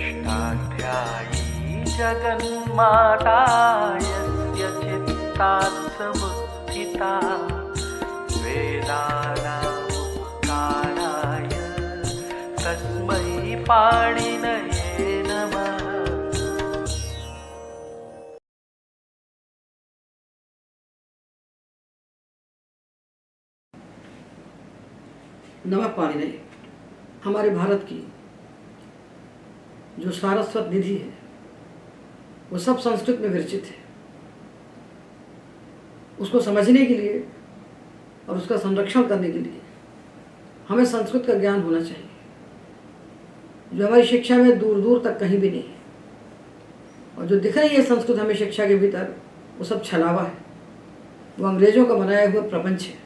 अष्टाध्यायी जगन्माता यस्य चित्तात् समुत्थिता वेदानामुक्ताराय तस्मै पाणिनये नमः। नमः पाणिनये। हमारे भारत की जो सारस्वत निधि है वो सब संस्कृत में विरचित है। उसको समझने के लिए और उसका संरक्षण करने के लिए हमें संस्कृत का ज्ञान होना चाहिए, जो हमारी शिक्षा में दूर दूर तक कहीं भी नहीं है। और जो दिख रही है संस्कृत हमें शिक्षा के भीतर, वो सब छलावा है, वो अंग्रेज़ों का बनाया हुआ प्रपंच है,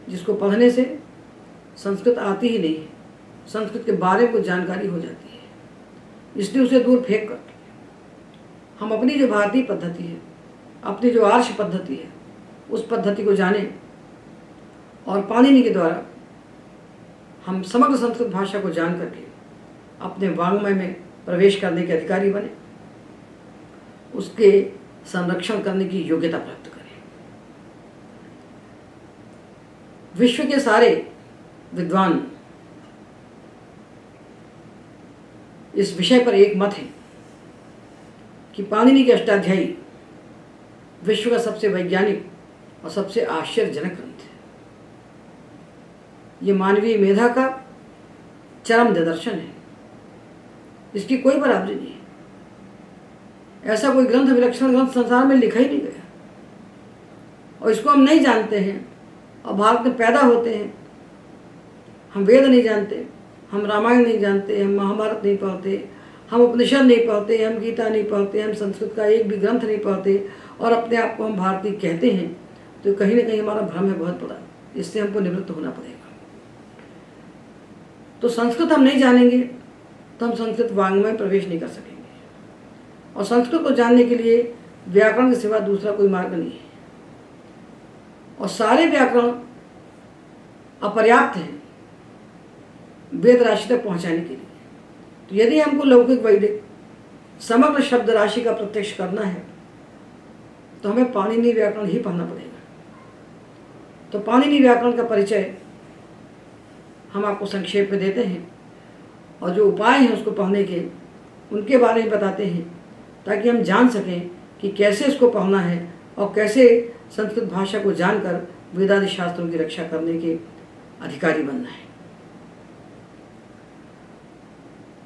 जिसको पढ़ने से संस्कृत आती ही नहीं है, संस्कृत के बारे में जानकारी हो जाती है। इसलिए उसे दूर फेंक कर हम अपनी जो भारतीय पद्धति है, अपनी जो आर्ष पद्धति है, उस पद्धति को जानें और पाणिनि के द्वारा हम समग्र संस्कृत भाषा को जान करके अपने वाङ्मय में प्रवेश करने के अधिकारी बने, उसके संरक्षण करने की योग्यता प्राप्त करें। विश्व के सारे विद्वान इस विषय पर एक मत है कि पाणिनि के अष्टाध्यायी विश्व का सबसे वैज्ञानिक और सबसे आश्चर्यजनक ग्रंथ है। ये मानवीय मेधा का चरम निदर्शन है, इसकी कोई बराबरी नहीं है। ऐसा कोई ग्रंथ, विलक्षण ग्रंथ संसार में लिखा ही नहीं गया, और इसको हम नहीं जानते हैं। और भारत में पैदा होते हैं, हम वेद नहीं जानते, हम रामायण नहीं जानते, हम महाभारत नहीं पढ़ते, हम उपनिषद नहीं पढ़ते, हम गीता नहीं पढ़ते, हम संस्कृत का एक भी ग्रंथ नहीं पढ़ते, और अपने आप को हम भारतीय कहते हैं, तो कहीं ना कहीं हमारा भ्रम है बहुत बड़ा। इससे हमको निवृत्त होना पड़ेगा। तो संस्कृत हम नहीं जानेंगे तो हम संस्कृत वाङ्मय में प्रवेश नहीं कर सकेंगे, और संस्कृत को जानने के लिए व्याकरण के सिवा दूसरा कोई मार्ग नहीं है। और सारे व्याकरण अपर्याप्त हैं वेद राशि तक पहुंचाने के लिए। तो यदि हमको लौकिक वैदिक समग्र शब्द राशि का प्रत्यक्ष करना है तो हमें पाणिनि व्याकरण ही पढ़ना पड़ेगा। तो पाणिनि व्याकरण का परिचय हम आपको संक्षेप में देते हैं, और जो उपाय हैं उसको पढ़ने के, उनके बारे में बताते हैं, ताकि हम जान सकें कि कैसे इसको पढ़ना है और कैसे संस्कृत भाषा को जानकर वेदादि शास्त्रों की रक्षा करने के अधिकारी बनना है।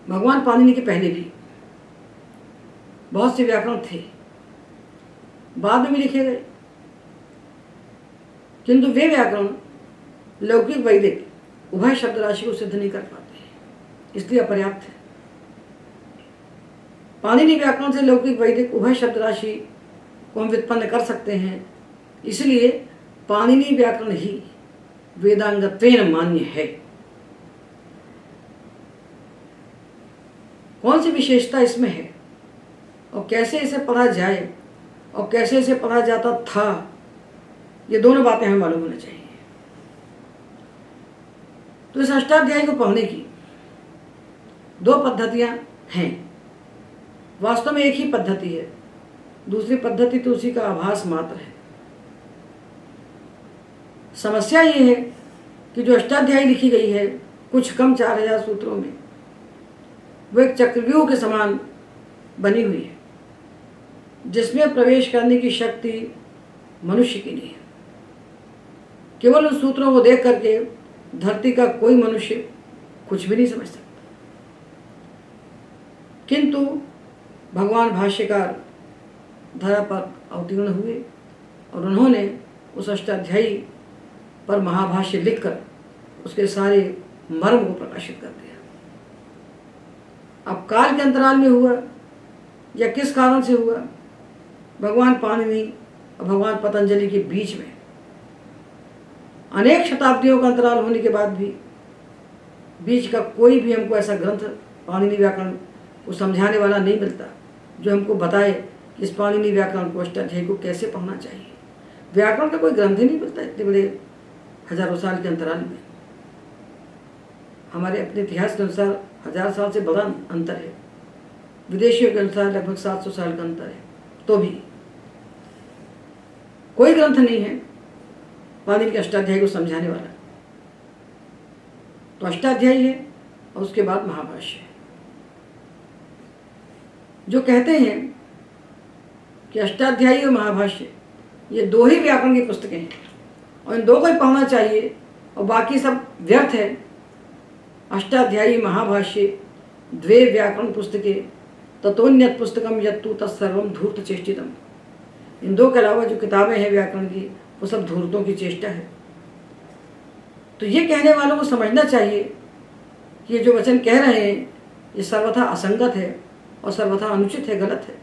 भगवान पाणिनि के पहले भी बहुत से व्याकरण थे, बाद में भी लिखे गए, किंतु वे व्याकरण लौकिक वैदिक उभय शब्द राशि को सिद्ध नहीं कर पाते हैं, इसलिए अपर्याप्त है। पाणिनि व्याकरण से लौकिक वैदिक उभय शब्द राशि को हम व्युत्पन्न कर सकते हैं, इसलिए पाणिनि व्याकरण ही वेदांगत्वेन मान्य है। कौन सी विशेषता इसमें है और कैसे इसे पढ़ा जाए और कैसे इसे पढ़ा जाता था, ये दोनों बातें हमें मालूम होना चाहिए। तो इस अष्टाध्यायी को पढ़ने की दो पद्धतियां हैं। वास्तव में एक ही पद्धति है, दूसरी पद्धति तो उसी का आभास मात्र है। समस्या ये है कि जो अष्टाध्यायी लिखी गई है कुछ कम 4000 सूत्रों में, वो एक चक्रव्यूह के समान बनी हुई है, जिसमें प्रवेश करने की शक्ति मनुष्य की नहीं है। केवल उन सूत्रों को देख करके धरती का कोई मनुष्य कुछ भी नहीं समझ सकता, किंतु भगवान भाष्यकार धरा पर अवतीर्ण हुए और उन्होंने उस अष्टाध्यायी पर महाभाष्य लिखकर उसके सारे मर्म को प्रकाशित कर दिया। अब काल के अंतराल में हुआ या किस कारण से हुआ, भगवान पाणिनि और भगवान पतंजलि के बीच में अनेक शताब्दियों का अंतराल होने के बाद भी बीच का कोई भी हमको ऐसा ग्रंथ पाणिनि व्याकरण को समझाने वाला नहीं मिलता जो हमको बताए कि इस पाणिनि व्याकरण को, अष्टाध्यायी को कैसे पढ़ना चाहिए। व्याकरण का कोई ग्रंथ ही नहीं मिलता इतने बड़े हजारों साल के अंतराल में। हमारे अपने इतिहास के अनुसार 1000 साल से बड़ा अंतर है, विदेशियों के अनुसार लगभग 700 साल का अंतर है। तो भी कोई ग्रंथ नहीं है पाणिनि के अष्टाध्यायी को समझाने वाला। तो अष्टाध्यायी है और उसके बाद महाभाष्य है। जो कहते हैं कि अष्टाध्यायी और महाभाष्य ये दो ही व्याकरण की पुस्तकें हैं और इन दो को ही पढ़ना चाहिए और बाकी सब व्यर्थ है, अष्टाध्यायी महाभाष्य द्वे व्याकरण पुस्तके ततोन्यत पुस्तकम यत्तु तत्सर्वम धूर्त चेष्टितम। इन दो के अलावा जो किताबें हैं व्याकरण की वो सब धूर्तों की चेष्टा है। तो ये कहने वालों को समझना चाहिए कि ये जो वचन कह रहे हैं ये सर्वथा असंगत है और सर्वथा अनुचित है, गलत है।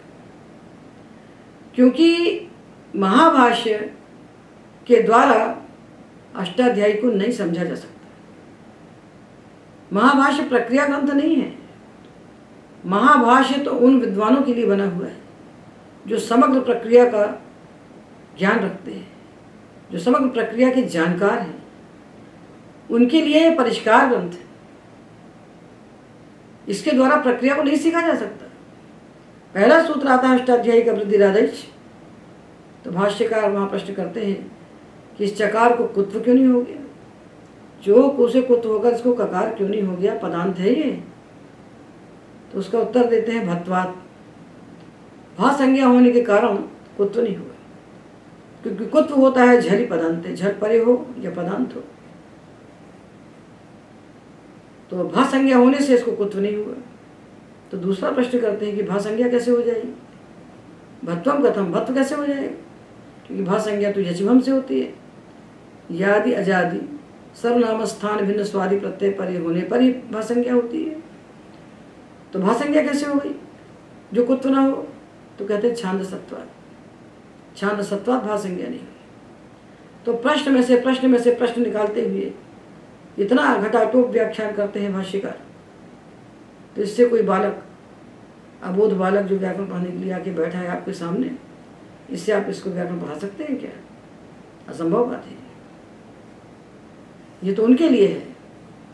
क्योंकि महाभाष्य के द्वारा अष्टाध्यायी को नहीं समझा जा सकता। महाभाष्य प्रक्रिया ग्रंथ नहीं है। महाभाष्य तो उन विद्वानों के लिए बना हुआ है जो समग्र प्रक्रिया का ज्ञान रखते हैं, जो समग्र प्रक्रिया के जानकार हैं, उनके लिए ये परिष्कार ग्रंथ है। इसके द्वारा प्रक्रिया को नहीं सीखा जा सकता। पहला सूत्र आता है अष्टाध्यायी का वृद्धिरादेश। तो भाष्यकार वहाँ प्रश्न करते हैं कि इस चकार को कुत्व क्यों नहीं हो गया, जो कुसे कुत्व होकर इसको ककार क्यों नहीं हो गया, पदांत है ये। तो उसका उत्तर देते हैं भत्वात, भा संज्ञा होने के कारण कुत्व नहीं हुआ, क्योंकि कुत्व होता है झरी पदांत, झर परे हो या पदांत हो। तो भा संज्ञा होने से इसको कुत्व नहीं हुआ। तो दूसरा प्रश्न करते हैं कि भा संज्ञा कैसे हो जाएगी, भत्वम कथम, भत्व कैसे हो जाएगा, क्योंकि भा संज्ञा तो यचिभम से होती है। यादि अजादि सर्वनाम स्थान भिन्न स्वादि प्रत्यय परे होने पर ही भा संज्ञा होती है। तो भा संज्ञा कैसे हो गई जो कुत्व ना हो। तो कहते हैं छांद सत्वाद, छांद सत्वाद भा संज्ञा नहीं। तो प्रश्न में से प्रश्न निकालते हुए इतना घटाटोप व्याख्यान करते हैं भाष्यकार। तो इससे कोई बालक, अबोध बालक जो व्याकरण पढ़ने के लिए आके बैठा है आपके सामने, इससे आप इसको व्याकरण पढ़ा सकते हैं क्या? असंभव बात है। ये तो उनके लिए है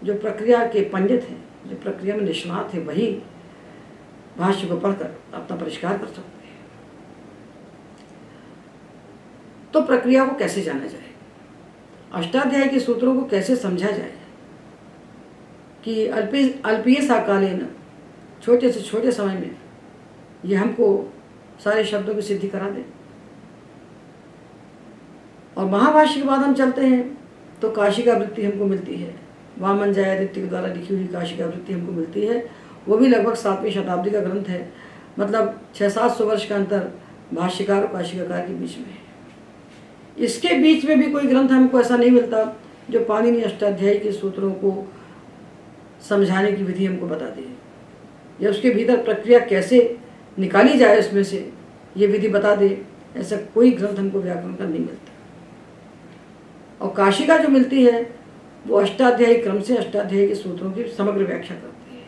जो प्रक्रिया के पंडित हैं, जो प्रक्रिया में निष्णात है, वही भाष्य को पढ़कर अपना परिष्कार कर सकते हैं। तो प्रक्रिया को कैसे जाना जाए, अष्टाध्यायी के सूत्रों को कैसे समझा जाए कि अल्पीय साकालीन, छोटे से छोटे समय में ये हमको सारे शब्दों की सिद्धि करा दे। और महाभाष्य के बाद हम चलते हैं तो काशिका वृत्ति हमको मिलती है, वामन जयादित्य के द्वारा लिखी हुई काशिका वृत्ति हमको मिलती है। वो भी लगभग 7वीं शताब्दी का ग्रंथ है, मतलब 600-700 वर्ष का अंतर भाष्यकार और काशिकाकार के बीच में है। इसके बीच में भी कोई ग्रंथ हमको ऐसा नहीं मिलता जो पाणिनि अष्टाध्यायी के सूत्रों को समझाने की विधि हमको बता दे, या उसके भीतर प्रक्रिया कैसे निकाली जाए उसमें से ये विधि बता दे। ऐसा कोई ग्रंथ हमको व्याकरण का नहीं मिलता। और काशिका जो मिलती है वो अष्टाध्यायी क्रम से अष्टाध्यायी के सूत्रों की समग्र व्याख्या करती है।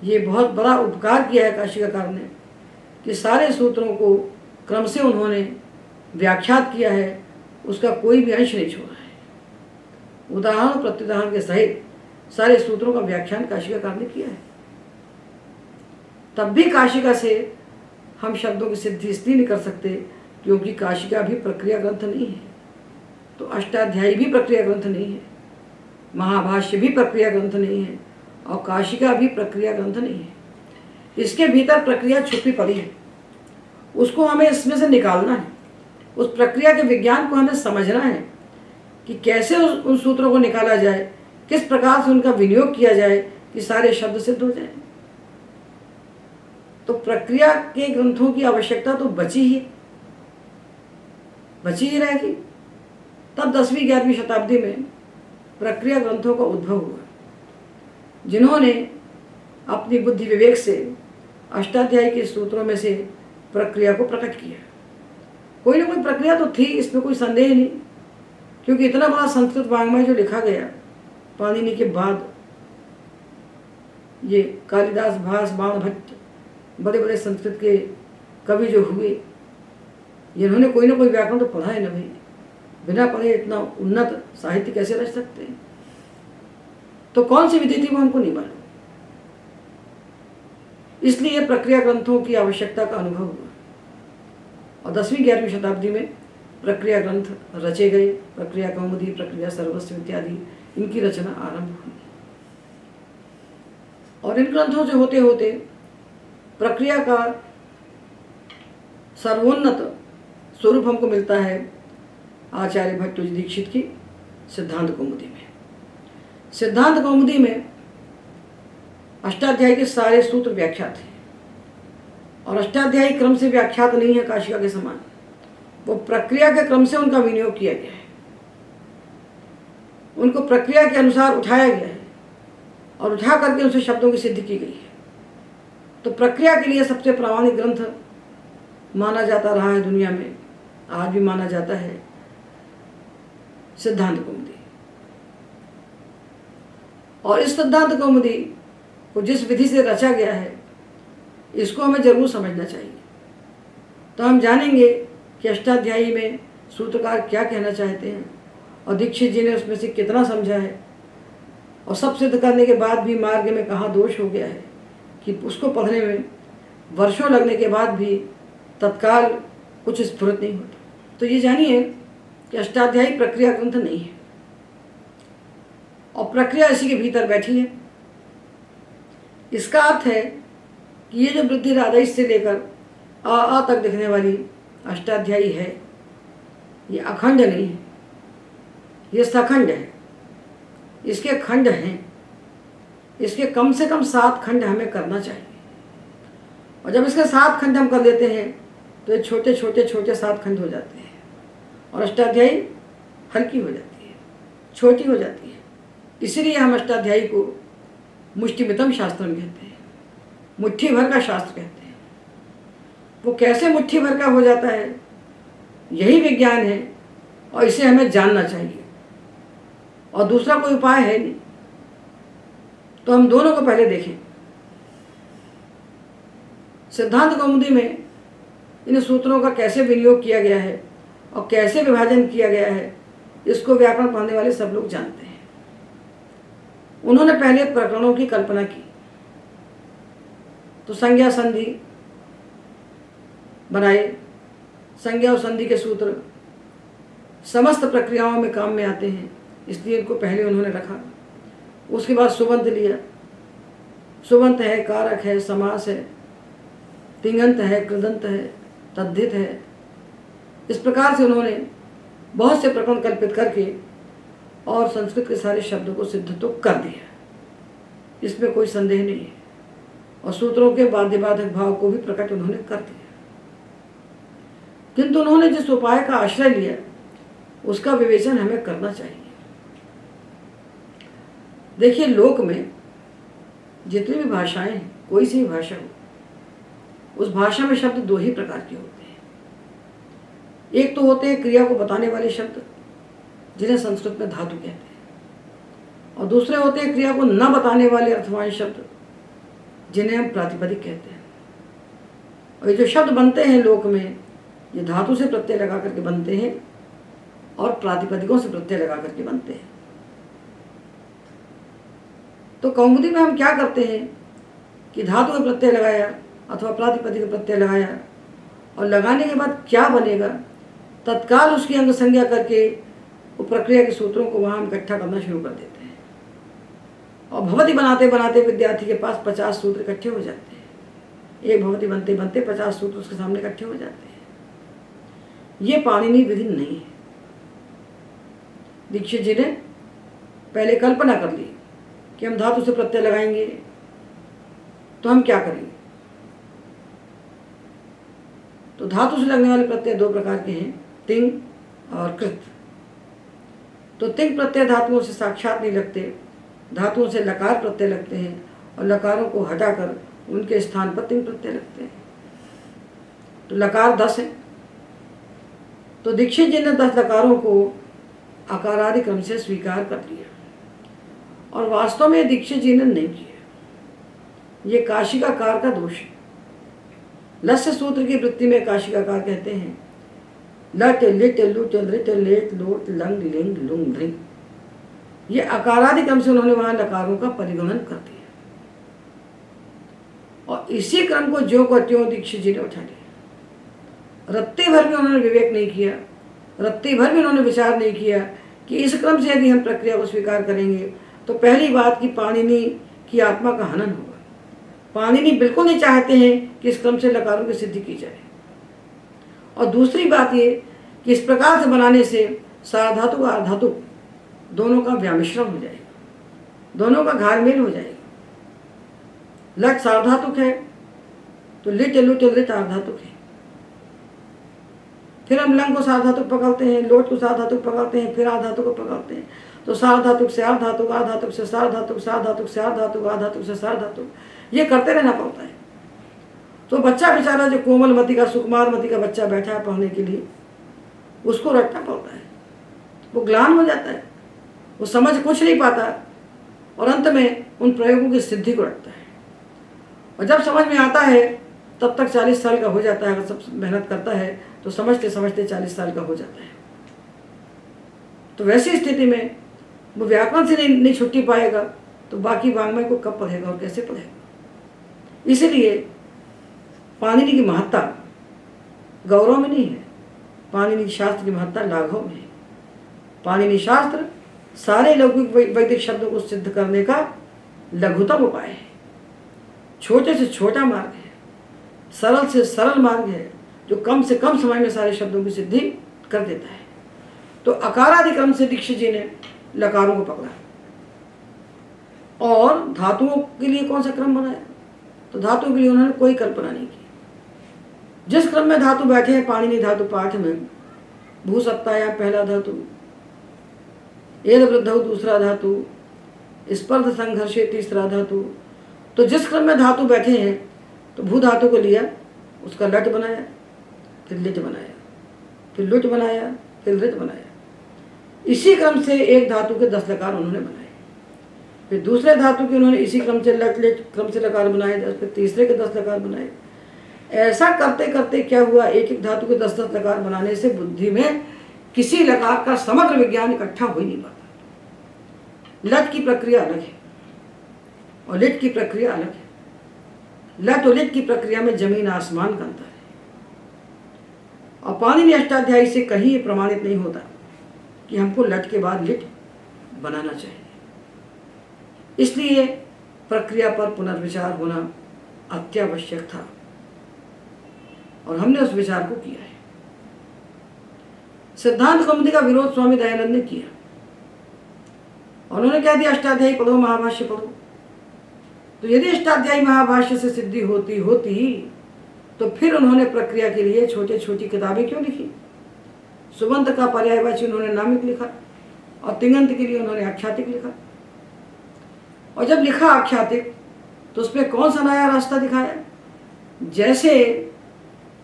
ये बहुत बड़ा उपकार किया है काशिकाकार ने कि सारे सूत्रों को क्रम से उन्होंने व्याख्यात किया है, उसका कोई भी अंश नहीं छोड़ा है। उदाहरण प्रत्युदाहरण के सहित सारे सूत्रों का व्याख्यान काशिकाकार ने किया है। तब भी काशिका से हम शब्दों की सिद्धि इसलिए नहीं कर सकते क्योंकि काशिका भी प्रक्रिया ग्रंथ नहीं है, तो अष्टाध्यायी भी प्रक्रिया ग्रंथ नहीं है, महाभाष्य भी प्रक्रिया ग्रंथ नहीं है और काशिका भी प्रक्रिया ग्रंथ नहीं है। इसके भीतर प्रक्रिया छुपी पड़ी है, उसको हमें इसमें से निकालना है। उस प्रक्रिया के विज्ञान को हमें समझना है कि कैसे उन सूत्रों को निकाला जाए, किस प्रकार से उनका विनियोग किया जाए कि सारे शब्द सिद्ध हो जाए। तो प्रक्रिया के ग्रंथों की आवश्यकता तो बची ही रहेगी। तब 10वीं-11वीं शताब्दी में प्रक्रिया ग्रंथों का उद्भव हुआ, जिन्होंने अपनी बुद्धि विवेक से अष्टाध्यायी के सूत्रों में से प्रक्रिया को प्रकट किया। कोई ना कोई प्रक्रिया तो थी, इसमें कोई संदेह नहीं, क्योंकि इतना बड़ा संस्कृत वाङ्मय जो लिखा गया पाणिनि के बाद, ये कालिदास, भास, बाण भट्ट, बड़े बड़े संस्कृत के कवि जो हुए, जिन्होंने कोई ना कोई व्याकरण तो पढ़ा है ना भाई। बिना पढ़े इतना उन्नत साहित्य कैसे रच सकते हैं? तो कौन सी विधि थी वो हमको नहीं मालूम। इसलिए प्रक्रिया ग्रंथों की आवश्यकता का अनुभव हुआ और 10वीं-11वीं शताब्दी में प्रक्रिया ग्रंथ रचे गए। प्रक्रिया कौमुदी, प्रक्रिया सर्वस्व इत्यादि इनकी रचना आरंभ हुई और इन ग्रंथों से होते होते प्रक्रिया का सर्वोन्नत स्वरूप हमको मिलता है आचार्य भट्टोजी दीक्षित की सिद्धांत कौमुदी में। सिद्धांत कौमुदी में अष्टाध्यायी के सारे सूत्र व्याख्यात हैं और अष्टाध्यायी क्रम से व्याख्यात नहीं है काशिका के समान, वो प्रक्रिया के क्रम से उनका विनियोग किया गया है, उनको प्रक्रिया के अनुसार उठाया गया है और उठा करके उनसे शब्दों की सिद्धि की गई है। तो प्रक्रिया के लिए सबसे प्रामाणिक ग्रंथ माना जाता रहा है दुनिया में, आज भी माना जाता है सिद्धांत कौमुदी। और इस सिद्धांत कौमुदी को जिस विधि से रचा गया है इसको हमें जरूर समझना चाहिए। तो हम जानेंगे कि अष्टाध्यायी में सूत्रकार क्या कहना चाहते हैं और दीक्षित जी ने उसमें से कितना समझा है और सब सिद्ध करने के बाद भी मार्ग में कहाँ दोष हो गया है कि उसको पढ़ने में वर्षों लगने के बाद भी तत्काल कुछ स्फुरित नहीं होता। तो ये जानिए कि अष्टाध्यायी प्रक्रिया ग्रंथ नहीं है और प्रक्रिया इसी के भीतर बैठी है। इसका अर्थ है कि ये जो वृद्धि राधा से लेकर आ तक दिखने वाली अष्टाध्यायी है ये अखंड नहीं है, ये सखंड है। इसके खंड हैं, इसके कम से कम 7 खंड हमें करना चाहिए और जब इसके 7 खंड हम कर लेते हैं तो ये छोटे छोटे 7 खंड हो जाते हैं और अष्टाध्यायी हल्की हो जाती है, छोटी हो जाती है। इसीलिए हम अष्टाध्यायी को मुष्टिमितम शास्त्र कहते हैं, मुट्ठी भर का शास्त्र कहते हैं। वो कैसे मुट्ठी भर का हो जाता है यही विज्ञान है और इसे हमें जानना चाहिए और दूसरा कोई उपाय है नहीं। तो हम दोनों को पहले देखें। सिद्धांत कौमुदी में इन सूत्रों का कैसे विनियोग किया गया है और कैसे विभाजन किया गया है इसको व्याकरण पढ़ने वाले सब लोग जानते हैं। उन्होंने पहले प्रकरणों की कल्पना की, तो संज्ञा संधि बनाए। संज्ञा और संधि के सूत्र समस्त प्रक्रियाओं में काम में आते हैं, इसलिए इनको पहले उन्होंने रखा। उसके बाद सुबंत लिया। सुबंत है, कारक है, समास है, तिङंत है, कृदंत है, तद्धित है। इस प्रकार से उन्होंने बहुत से प्रकरण कल्पित करके और संस्कृत के सारे शब्दों को सिद्ध तो कर दिया, इसमें कोई संदेह नहीं है। और सूत्रों के बाध्यबाधक भाव को भी प्रकट उन्होंने कर दिया। किंतु उन्होंने जिस उपाय का आश्रय लिया उसका विवेचन हमें करना चाहिए। देखिए, लोक में जितनी भी भाषाएं हैं, कोई सी भी भाषा हो, उस भाषा में शब्द 2 ही प्रकार के होते हैं। एक तो होते हैं क्रिया को बताने वाले शब्द जिन्हें संस्कृत में धातु कहते हैं, और दूसरे होते हैं क्रिया को न बताने वाले अर्थवान शब्द जिन्हें हम प्रातिपदिक कहते हैं। और ये जो शब्द बनते हैं लोक में, ये धातु से प्रत्यय लगा करके बनते हैं और प्रातिपदिकों से प्रत्यय लगा करके बनते हैं। तो कौमुदी में हम क्या करते हैं कि धातु का प्रत्यय लगाया अथवा प्रातिपदिक का प्रत्यय लगाया और लगाने के बाद क्या बनेगा तत्काल उसकी अंग संज्ञा करके वो प्रक्रिया के सूत्रों को वहाँ हम इकट्ठा करना शुरू कर देते हैं और भवति बनाते बनाते विद्यार्थी के पास 50 सूत्र इकट्ठे हो जाते हैं। एक भवति बनते बनते 50 सूत्र उसके सामने इकट्ठे हो जाते हैं। ये पाणिनि विधि नहीं है। दीक्षित जी ने पहले कल्पना कर ली कि हम धातु से प्रत्यय लगाएंगे, तो हम क्या करेंगे। तो धातु से लगने वाले प्रत्यय 2 प्रकार के हैं, तिंग और कृत। तो तिंग प्रत्यय धातुओं से साक्षात नहीं लगते, धातुओं से लकार प्रत्यय लगते हैं और लकारों को हटाकर उनके स्थान पर तिंग प्रत्यय लगते हैं। तो लकार 10 है। तो दीक्षित जी ने 10 लकारों को आकारादि क्रम से स्वीकार कर लिया और वास्तव में दीक्षित जी ने नहीं किया। ये काशिकाकार का दोष है। लस्य सूत्र की वृत्ति में काशिकाकार कहते हैं लट लिट लुट लृट लेट लोट लंग लिंग लुंग ध्रिंग। ये अकारादि क्रम से उन्होंने वहां लकारों का परिगमन कर दिया और और इसी क्रम को ज्यों को त्यों दीक्षित जी ने उठा लिया। रत्ती भर भी उन्होंने विवेक नहीं किया, रत्ती भर भी उन्होंने विचार नहीं किया कि इस क्रम से यदि हम प्रक्रिया को स्वीकार करेंगे तो पहली बात कि पाणिनि की आत्मा का हनन होगा। पाणिनि बिल्कुल नहीं चाहते हैं कि इस क्रम से लकारों की सिद्धि की जाए। और दूसरी बात ये कि इस प्रकार से बनाने से साधातु और अर्धातु दोनों का व्यामिश्रण हो जाएगा, दोनों का घालमेल हो जाएगा। लट सार्वधातुक है तो लिट लुट लिट आर्धातुक है। फिर हम लंग को सार्वधातुक पकड़ते हैं, लोट को सार्वधातुक पकड़ते हैं, फिर आर्धातुक को पकड़ते हैं। तो सार्वधातुक से आर्धातुक, आर्धातुक से सार्वधातुक, सार्वधातुक से आर्धातुक, आर्धातुक से सार्वधातुक, ये करते रहना पड़ता है। तो बच्चा बेचारा जो कोमलमती का, सुकुमारमती का बच्चा बैठा है पढ़ने के लिए, उसको रटना पड़ता है। वो ग्लान हो जाता है, वो समझ कुछ नहीं पाता और अंत में उन प्रयोगों की सिद्धि को रखता है। और जब समझ में आता है तब तक 40 साल का हो जाता है। अगर सब मेहनत करता है तो समझते समझते 40 साल का हो जाता है। तो वैसी स्थिति में वो व्याकरण से नहीं छुट्टी पाएगा तो बाकी वाङ्मय को कब पढ़ेगा और कैसे पढ़ेगा। इसीलिए पाणिनि की महत्ता गौरव में नहीं है, पाणिनि शास्त्र की महत्ता लाघव में है। पाणिनि शास्त्र सारे लौकिक वैदिक शब्दों को सिद्ध करने का लघुतम उपाय है, छोटे से छोटा मार्ग है, सरल से सरल मार्ग है, जो कम से कम समय में सारे शब्दों की सिद्धि कर देता है। तो अकारादिक्रम से दीक्षित जी ने लकारों को पकड़ा। और धातुओं के लिए कौन सा क्रम बनाया? तो धातुओं के लिए उन्होंने कोई कल्पना नहीं की। जिस क्रम में धातु बैठे हैं पाणिनि धातु पाठ में, भूसत्तायां पहला धातु, एद वृद्धौ दूसरा धातु, स्पर्ध संघर्षे तीसरा धातु। तो जिस क्रम में धातु बैठे हैं तो भू धातु को लिया, उसका लट बनाया, फिर लिट बनाया, फिर लुट बनाया, फिर लिट बनाया। इसी क्रम से एक धातु के 10 लकार उन्होंने बनाए। फिर दूसरे धातु के उन्होंने इसी क्रम से लट लिट क्रम से लकार बनाए, फिर तीसरे के 10 लकार बनाए। ऐसा करते करते क्या हुआ, एक एक धातु के 10-10 लकार बनाने से बुद्धि में किसी लकार का समग्र विज्ञान इकट्ठा हो ही नहीं पाता। लट की प्रक्रिया अलग है और लिट की प्रक्रिया अलग है। लट और लिट की प्रक्रिया में जमीन आसमान का अंतर है। और पाणिनि अष्टाध्यायी से कहीं ये प्रमाणित नहीं होता कि हमको लट के बाद लिट बनाना चाहिए। इसलिए प्रक्रिया पर पुनर्विचार होना अत्यावश्यक था और हमने उस विचार को किया है। सिद्धांत कौमुदी का विरोध स्वामी दयानंद ने किया। उन्होंने कह दिया अष्टाध्यायी पढ़ो, महाभाष्य पढ़ो। तो यदि अष्टाध्यायी महाभाष्य से सिद्धि होती तो फिर उन्होंने प्रक्रिया के लिए छोटी छोटी किताबें क्यों लिखी? सुबंत का पर्यायवाची उन्होंने नामिक लिखा और तिङंत के लिए उन्होंने आख्यातिक लिखा। और जब लिखा आख्यातिक तो उसमें कौन सा नया रास्ता दिखाया? जैसे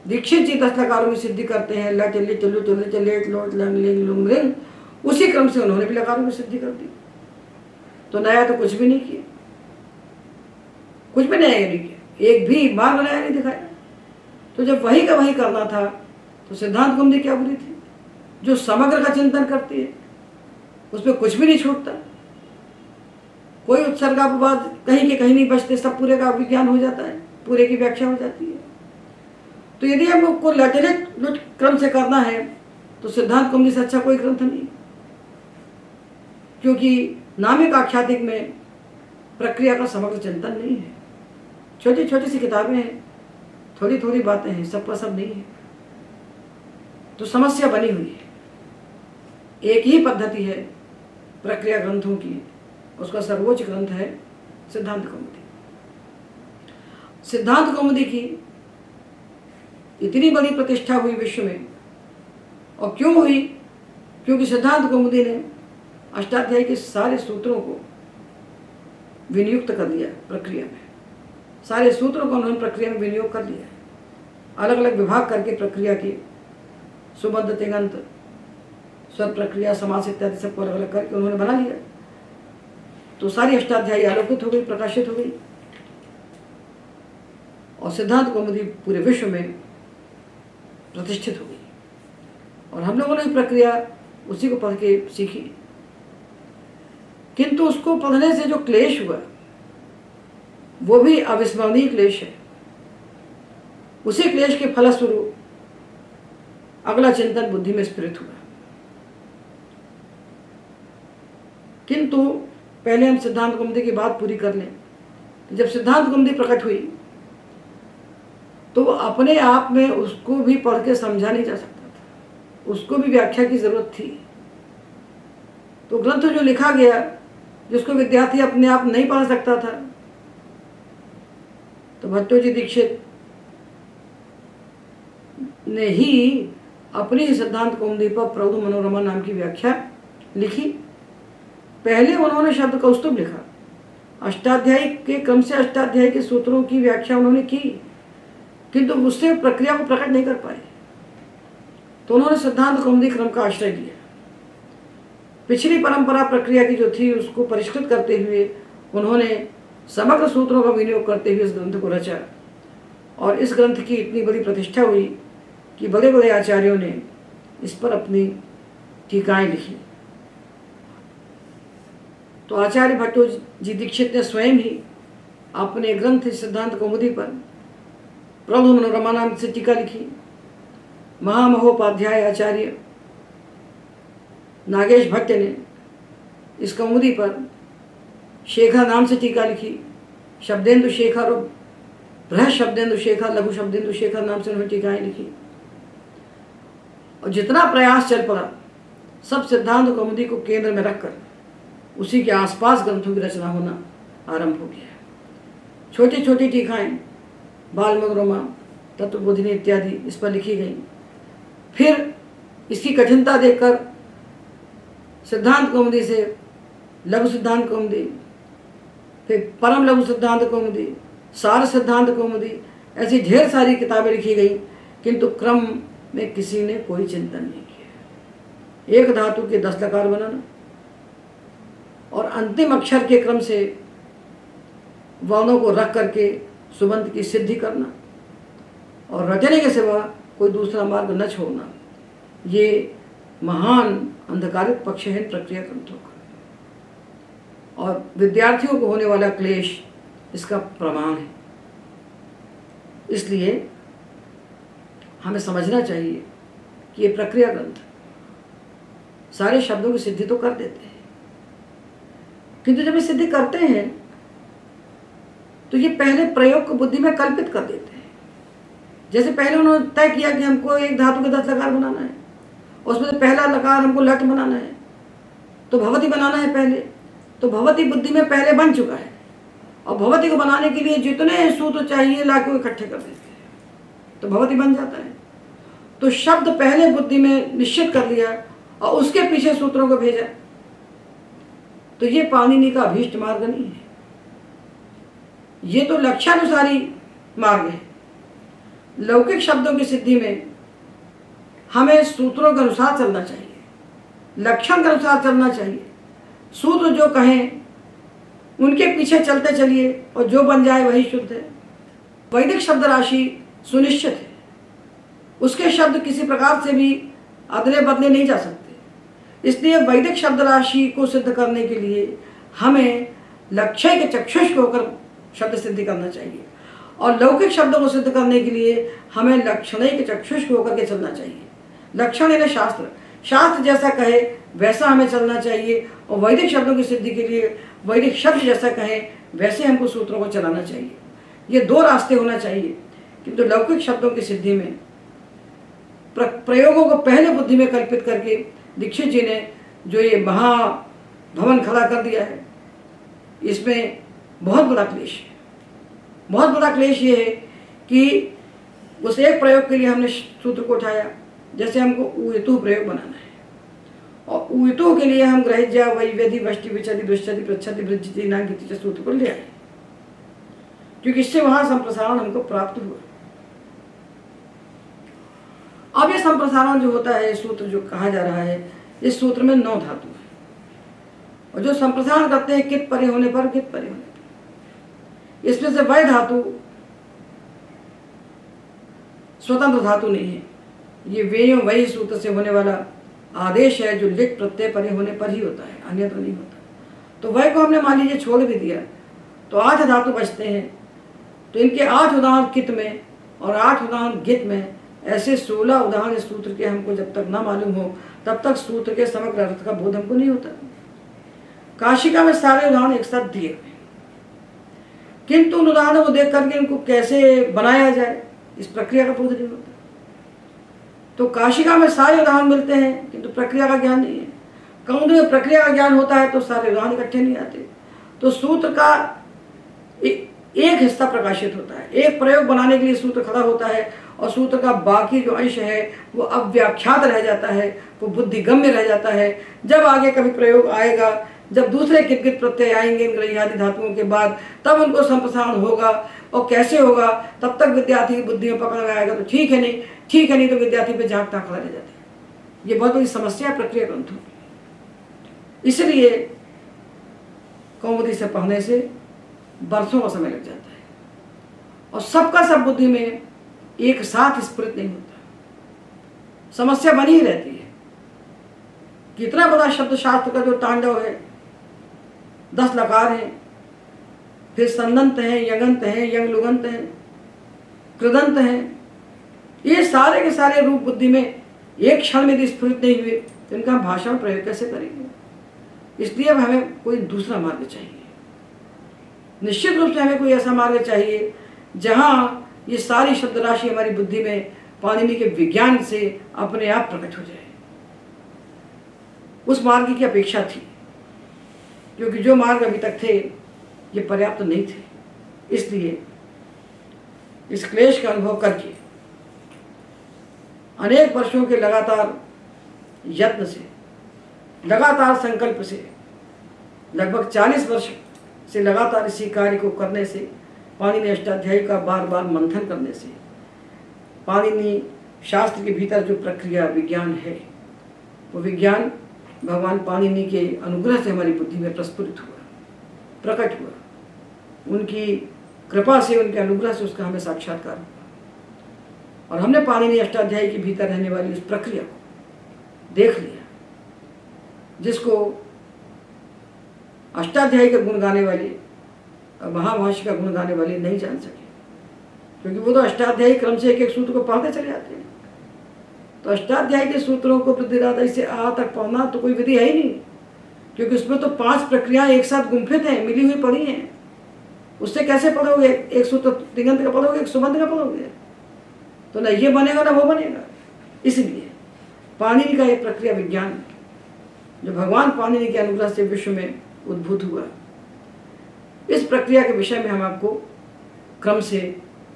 दीक्षित जी 10 लकारों की सिद्धि करते हैं, लट लिट लुट लिट लेट लोट लंग लिंग लुंग रिंग, उसी क्रम से उन्होंने भी लकारों की सिद्धि कर दी। तो नया तो कुछ भी नहीं किया, कुछ भी नया नहीं किया, एक भी मार्ग नया नहीं दिखाया। तो जब वही का वही करना था तो सिद्धांत कौमुदी क्या बुरी थी, जो समग्र का चिंतन करती है, उसमें कुछ भी नहीं छूटता, कोई उत्सर्गापवाद कहीं के कहीं नहीं बचते, सब पूरे का विज्ञान हो जाता है, पूरे की व्याख्या हो जाती है। तो यदि हमको लट क्रम से करना है तो सिद्धांत कौमुदी से अच्छा कोई ग्रंथ नहीं, क्योंकि नामिक आख्यातिक में प्रक्रिया का समग्र चिंतन नहीं है। छोटी छोटी सी किताबें हैं, थोड़ी थोड़ी बातें हैं, सब पर सब नहीं है। तो समस्या बनी हुई है। एक ही पद्धति है प्रक्रिया ग्रंथों की, उसका सर्वोच्च ग्रंथ है सिद्धांत कौमुदी। सिद्धांत कौमुदी की इतनी बड़ी प्रतिष्ठा हुई विश्व में, और क्यों हुई? क्योंकि सिद्धांत कौमुदी ने अष्टाध्यायी के सारे सूत्रों को विनियुक्त कर दिया प्रक्रिया में। सारे सूत्रों को उन्होंने प्रक्रिया में विनियोग कर लिया, अलग अलग विभाग करके प्रक्रिया की सुबद्ध तिङंत स्वर प्रक्रिया समास इत्यादि सबको अलग अलग करके उन्होंने बना लिया। तो सारी अष्टाध्यायी आलोकित हो गई, प्रकाशित हो गई, और सिद्धांत कौमुदी पूरे विश्व में प्रतिष्ठित हो गई। और हम लोगों ने प्रक्रिया उसी को पढ़ के सीखी, किंतु उसको पढ़ने से जो क्लेश हुआ वो भी अविस्मरणीय क्लेश है। उसी क्लेश के फलस्वरूप अगला चिंतन बुद्धि में स्फुरित हुआ। किंतु पहले हम सिद्धांत कौमुदी की बात पूरी कर लें। जब सिद्धांत कौमुदी प्रकट हुई तो अपने आप में उसको भी पढ़ के समझा नहीं जा सकता था, उसको भी व्याख्या की जरूरत थी। तो ग्रंथ जो लिखा गया जिसको विद्यार्थी अपने आप नहीं पढ़ सकता था, तो भट्टोजी दीक्षित ने ही अपनी सिद्धांत कौमुदी पर प्रौढ़ मनोरमा नाम की व्याख्या लिखी। पहले उन्होंने शब्द कौस्तुभ लिखा, अष्टाध्यायी के क्रम से अष्टाध्यायी के सूत्रों की व्याख्या उन्होंने की, किंतु उससे प्रक्रिया को प्रकट नहीं कर पाए। तो उन्होंने सिद्धांत कौमुदी क्रम का आश्रय लिया। पिछली परंपरा प्रक्रिया की जो थी उसको परिष्कृत करते हुए उन्होंने समग्र सूत्रों का विनियोग करते हुए इस ग्रंथ को रचा, और इस ग्रंथ की इतनी बड़ी प्रतिष्ठा हुई कि बड़े बड़े आचार्यों ने इस पर अपनी टीकाएं लिखी। तो आचार्य भट्टोजी दीक्षित ने स्वयं ही अपने ग्रंथ सिद्धांत कौमुदी पर प्रौढ़ मनोरमा नाम से टीका लिखी। महामहोपाध्याय आचार्य नागेश भट्ट ने इस कौमुदी पर शेखर नाम से टीका लिखी। शब्देंदु शेखर और बृहद शब्देंदु शेखर, लघु शब्देंदु शेखर नाम से उन्होंने टीकाएं लिखी। और जितना प्रयास चल पड़ा सब सिद्धांत कौमुदी को केंद्र में रखकर उसी के आसपास ग्रंथों की रचना होना आरंभ हो गया। छोटी छोटी टीकाएं बाल मनोरमा, तत्वबोधिनी इत्यादि इस पर लिखी गई। फिर इसकी कठिनता देखकर सिद्धांत कौमुदी से लघु सिद्धांत कौमुदी, फिर परम लघु सिद्धांत कौमुदी, सार सिद्धांत कौमुदी, ऐसी ढेर सारी किताबें लिखी गई, किंतु क्रम में किसी ने कोई चिंतन नहीं किया। एक धातु के 10 लकार बनाना और अंतिम अक्षर के क्रम से वर्णों को रख करके सुबंत की सिद्धि करना और रचने के सिवा कोई दूसरा मार्ग न छोड़ना, ये महान अंधकारिक पक्ष है प्रक्रिया ग्रंथों का, और विद्यार्थियों को होने वाला क्लेश इसका प्रमाण है। इसलिए हमें समझना चाहिए कि ये प्रक्रिया ग्रंथ सारे शब्दों की सिद्धि तो कर देते हैं, किंतु जब ये सिद्धि करते हैं तो ये पहले प्रयोग को बुद्धि में कल्पित कर देते हैं। जैसे पहले उन्होंने तय किया कि हमको एक धातु के 10 लकार बनाना है, उसमें से पहला लकार हमको लट बनाना है, तो भवती बनाना है पहले, तो भवती बुद्धि में पहले बन चुका है, और भवती को बनाने के लिए जितने सूत्र चाहिए लाके वो इकट्ठे कर देते हैं, तो भवती बन जाता है। तो शब्द पहले बुद्धि में निश्चित कर लिया और उसके पीछे सूत्रों को भेजा, तो ये पाणिनि का अभीष्ट मार्ग नहीं है, ये तो लक्ष्यानुसारी मार्ग है। लौकिक शब्दों की सिद्धि में हमें सूत्रों के अनुसार चलना चाहिए, लक्षण के अनुसार चलना चाहिए। सूत्र जो कहें उनके पीछे चलते चलिए और जो बन जाए वही शुद्ध है। वैदिक शब्द राशि सुनिश्चित है, उसके शब्द किसी प्रकार से भी अदले बदले नहीं जा सकते। इसलिए वैदिक शब्द राशि को सिद्ध करने के लिए हमें लक्ष्य के चक्षुष होकर शब्द सिद्धि करना चाहिए, और लौकिक शब्दों को सिद्ध करने के लिए हमें लक्षण के चक्षुष होकर के चलना चाहिए। लक्षण यानी शास्त्र, शास्त्र जैसा कहे वैसा हमें चलना चाहिए, और वैदिक शब्दों की सिद्धि के लिए वैदिक शब्द जैसा कहे वैसे हमको सूत्रों को चलाना चाहिए। ये दो रास्ते होना चाहिए। किंतु लौकिक शब्दों की सिद्धि में प्रयोगों को पहले बुद्धि में कल्पित करके दीक्षित जी ने जो ये महाभवन खड़ा कर दिया है, इसमें बहुत बड़ा क्लेश है। बहुत बड़ा क्लेश ये है कि उस एक प्रयोग के लिए हमने सूत्र को उठाया, जैसे हमको उयतु प्रयोग बनाना है, और उयतु के लिए हम ग्रहिज्या वैवेदी वष्टि विचति दुष्टति प्रच्छति वृज्जति नांगिति सूत्र को ले आए, क्योंकि इससे वहां संप्रसारण हमको प्राप्त हुआ। अब ये संप्रसारण जो होता है, सूत्र जो कहा जा रहा है, इस सूत्र में 9 धातु है, और जो संप्रसारण करते हैं कित परे होने पर, कित परे होने पर। इसमें से वह धातु स्वतंत्र धातु नहीं है, ये वेयों वही सूत्र से होने वाला आदेश है जो लिट प्रत्यय परे होने पर ही होता है, अन्यत्र नहीं होता। तो वह को हमने मान लीजिए छोड़ भी दिया तो 8 धातु बचते हैं। तो इनके 8 उदाहरण कित में और 8 उदाहरण गीत में, ऐसे 16 उदाहरण इस सूत्र के हमको जब तक न मालूम हो तब तक सूत्र के समग्र अर्थ का बोध हमको नहीं होता। काशिका में सारे उदाहरण एक साथ दिए हुए, किंतु उन उदाहरणों को देख करके इनको कैसे बनाया जाए इस प्रक्रिया का बोध नहीं होता। तो काशिका में सारे उदाहरण मिलते हैं किंतु प्रक्रिया का ज्ञान नहीं है। कौमुदी में प्रक्रिया का ज्ञान होता है तो सारे उदाहरण इकट्ठे नहीं आते। तो सूत्र का एक हिस्सा प्रकाशित होता है, एक प्रयोग बनाने के लिए सूत्र खड़ा होता है, और सूत्र का बाकी जो अंश है वो अव्याख्यात रह जाता है, वो बुद्धिगम्य रह जाता है। जब आगे कभी प्रयोग आएगा, जब दूसरे कित प्रत्यय आएंगे इन ग्रह्यादि धातुओं के बाद, तब उनको संप्रसारण होगा। और कैसे होगा, तब तक विद्यार्थी की बुद्धि में पकड़ में आएगा तो ठीक है, नहीं ठीक है, नहीं तो विद्यार्थी पे झांकता खड़ा रह जाता है। ये बहुत बड़ी समस्या है प्रक्रिया ग्रंथों की। इसलिए कौमुदी से पढ़ने से बरसों का समय लग जाता है और सबका सब बुद्धि में एक साथ स्फुरित नहीं होता। समस्या बनी ही रहती है। कितना बड़ा शब्द शास्त्र का जो तांडव है, 10 लकार हैं, फिर संदंत हैं, यगंत हैं, यंग लुगंत हैं, कृदंत हैं, ये सारे के सारे रूप बुद्धि में एक क्षण में यदि स्फुरित नहीं हुए तो इनका हम भाषा में प्रयोग कैसे करेंगे। इसलिए अब हमें कोई दूसरा मार्ग चाहिए। निश्चित रूप से हमें कोई ऐसा मार्ग चाहिए जहाँ ये सारी शब्द राशि हमारी बुद्धि में पाणिनि के विज्ञान से अपने आप प्रकट हो जाए। उस मार्ग की अपेक्षा थी, क्योंकि जो मार्ग अभी तक थे ये पर्याप्त नहीं थे। इसलिए इस क्लेश का अनुभव करके अनेक वर्षों के लगातार यत्न से, लगातार संकल्प से, लगभग 40 वर्ष से लगातार इसी कार्य को करने से, पाणिनि अष्टाध्यायी का बार बार मंथन करने से, पाणिनि शास्त्र के भीतर जो प्रक्रिया विज्ञान है वो विज्ञान भगवान पाणिनि के अनुग्रह से हमारी बुद्धि में प्रस्फुरित हुआ, प्रकट हुआ। उनकी कृपा से, उनके अनुग्रह से उसका हमें साक्षात्कार हुआ और हमने पाणिनि अष्टाध्यायी के भीतर रहने वाली उस प्रक्रिया को देख लिया, जिसको अष्टाध्यायी का गुण गाने वाले और महाभाष्य का गुण गाने वाले नहीं जान सके, क्योंकि वो तो अष्टाध्यायी क्रम से एक एक सूत्र को पढ़ते चले जाते हैं। तो अष्टाध्यायी के सूत्रों को प्रतिराधा से आ तक पढ़ना तो कोई विधि है ही नहीं, क्योंकि उसमें तो 5 प्रक्रियाएं एक साथ गुम्फित हैं, मिली हुई पड़ी हैं। उससे कैसे पढ़ोगे? एक सूत्र तिङंत का पढ़ोगे, एक सुबंध का पढ़ोगे, तो ना ये बनेगा ना वो बनेगा। इसलिए पाणिनि का एक प्रक्रिया विज्ञान जो भगवान पाणिनि के अनुग्रह से विश्व में उद्भूत हुआ, इस प्रक्रिया के विषय में हम आपको क्रम से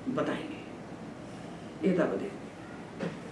बताएंगे। एतावदेव।